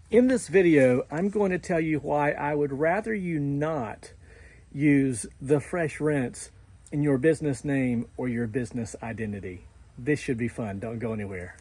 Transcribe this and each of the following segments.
In this video, I'm going to tell you why I would rather you not use the fresh rinse in your business name or your business identity. This should be fun. Don't go anywhere.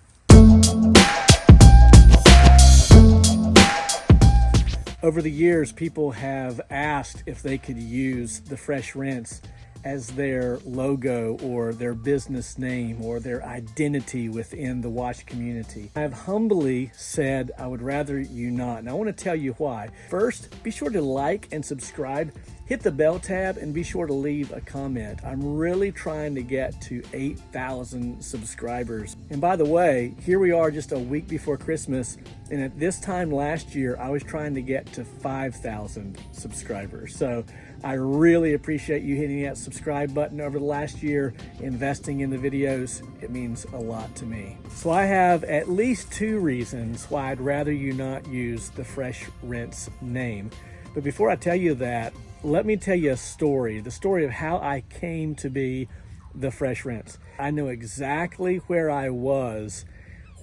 Over the years, people have asked if they could use the fresh rinse as their logo or their business name or their identity within the watch community. I have humbly said I would rather you not, and I want to tell you why. First, be sure to like and subscribe, hit the bell tab, and be sure to leave a comment. I'm really trying to get to 8,000 subscribers. And by the way, here we are just a week before Christmas, and at this time last year, I was trying to get to 5,000 subscribers. So I really appreciate you hitting that subscribe button over the last year, investing in the videos. It means a lot to me. So I have at least 2 reasons why I'd rather you not use the fresh rinse name. But before I tell you that, let me tell you a story, the story of how I came to be the fresh rinse. I know exactly where I was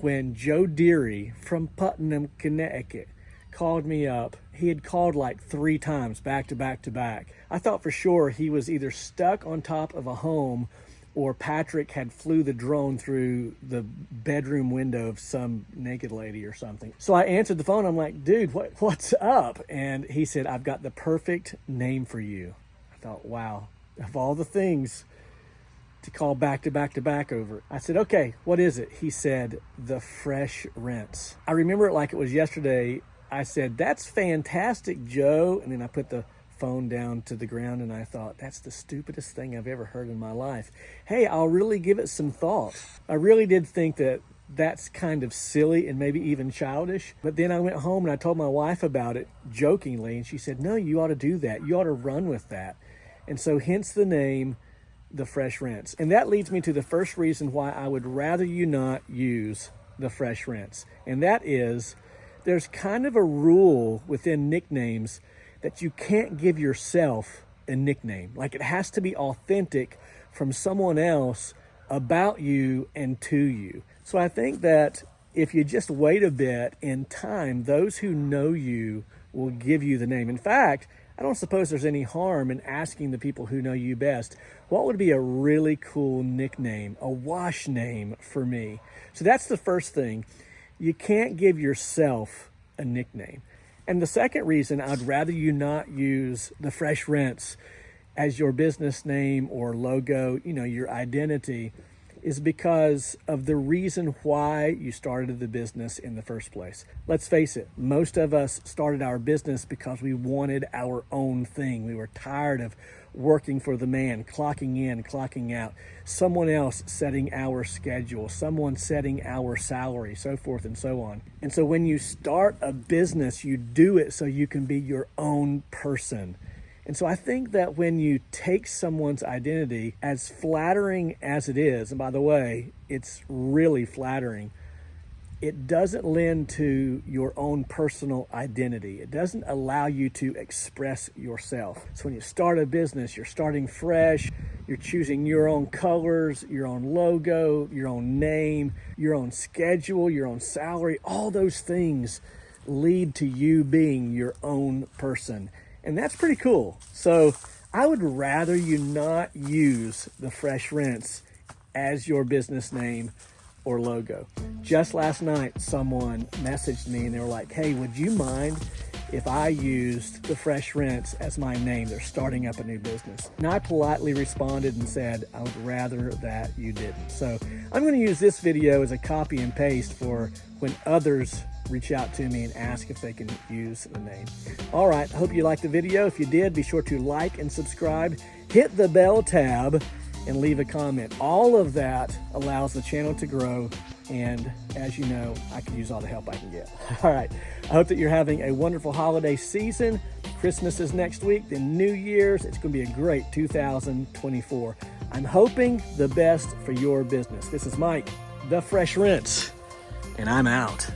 when Joe Deary from Putnam, Connecticut called me up. He had called like 3 times back to back to back. I thought for sure he was either stuck on top of a home or Patrick had flew the drone through the bedroom window of some naked lady or something. So I answered the phone. I'm like, dude, what's up? And he said, I've got the perfect name for you. I thought, wow, of all the things to call back to back to back over. I said, okay, what is it? He said, the fresh rinse. I remember it like it was yesterday. I said, that's fantastic, Joe. And then I put the phone down to the ground and I thought, that's the stupidest thing I've ever heard in my life. Hey, I'll really give it some thought. I really did think that that's kind of silly and maybe even childish. But then I went home and I told my wife about it jokingly, and she said, no, you ought to do that. You ought to run with that. And so hence the name, the fresh rinse. And that leads me to the first reason why I would rather you not use the fresh rinse. And that is, there's kind of a rule within nicknames that you can't give yourself a nickname. Like, it has to be authentic from someone else about you and to you. So I think that if you just wait a bit, in time, those who know you will give you the name. In fact, I don't suppose there's any harm in asking the people who know you best, what would be a really cool nickname, a wash name for me? So that's the first thing. You can't give yourself a nickname. And the second reason I'd rather you not use the fresh rinse as your business name or logo, your identity, is because of the reason why you started the business in the first place. Let's face it, most of us started our business because we wanted our own thing. We were tired of working for the man, clocking in, clocking out, someone else setting our schedule, someone setting our salary, so forth and so on. And so when you start a business, you do it so you can be your own person. And so I think that when you take someone's identity, as flattering as it is, and by the way, it's really flattering, it doesn't lend to your own personal identity. It doesn't allow you to express yourself. So when you start a business, you're starting fresh, you're choosing your own colors, your own logo, your own name, your own schedule, your own salary. All those things lead to you being your own person. And that's pretty cool. So I would rather you not use the fresh rinse as your business name or logo. Just last night, someone messaged me and they were like, hey, would you mind if I used the fresh rinse as my name? They're starting up a new business. And I politely responded and said, I would rather that you didn't. So I'm going to use this video as a copy and paste for when others reach out to me and ask if they can use the name. All right, I hope you liked the video. If you did, be sure to like and subscribe, hit the bell tab, and leave a comment. All of that allows the channel to grow, and as you know, I can use all the help I can get. All right, I hope that you're having a wonderful holiday season. Christmas is next week, then New Year's. It's going to be a great 2024. I'm hoping the best for your business. This is Mike, the Fresh Rinse, and I'm out.